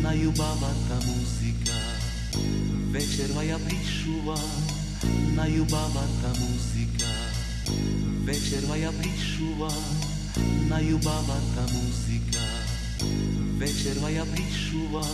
најубавата музика. Вечерва ја пишува најубавата музика. Вечерва ја пишува најубавата музика. Вечерва ја пишува.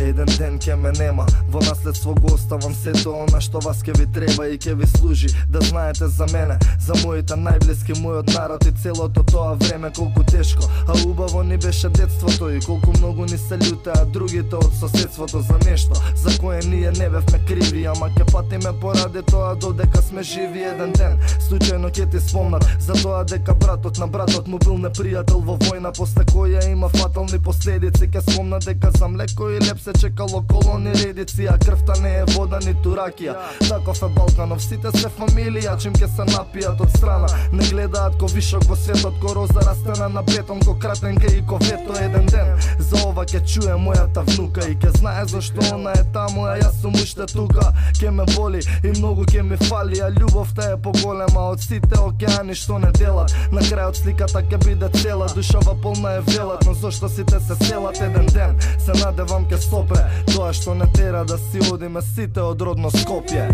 Еден ден ке ме нема, во наследство го оставам сето она што вас ке ви треба и ке ви служи. Да знаете за мене, за моите најблиски, мојот народ и целото тоа време колку тешко, а убаво ни беше детството и колку многу ни се љутеа другите од соседството за нешто за кое ние не бевме криви, ама ке патиме поради тоа додека сме живи. Еден ден случајно ке ти спомнат за тоа дека братот на братот му бил непријател во војна, после која има фатални последици. Ке спомнат дека за млеко и леп се чекало колони редици, а крвта не е вода ниту ракија. Таков е Балканов, сите се фамилија, чим ке се напијат од страна. Не гледаат ко вишок во светот, ко роза растена на бетон, ко кратенка и ко вето. Еден ден за ова ке чуе мојата внука и ке знае зашто она е таму, а јас сум уште тука. Ке ме боли и многу ке ми фали, а љубовта е поголема од сите океани што не делат. На крајот сликата ке биде цела, душава полна е велат, но зашто сите се селат? Еден ден се надевам ке стопре тоа што не тера да си одиме сите од родно Скопје.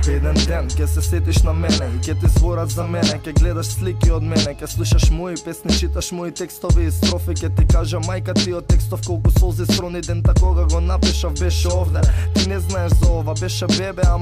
Еден ден ке се сетиш на мене и ке ти зборат за мене, ке гледаш слики од мене, ке слушаш мои песни, читаш мои текстови и строфи, ке ти кажа мајка ти од текстов колку солзи срони дента кога го напишав беше овде. Ти не знаеш за ова, беше бебе, ама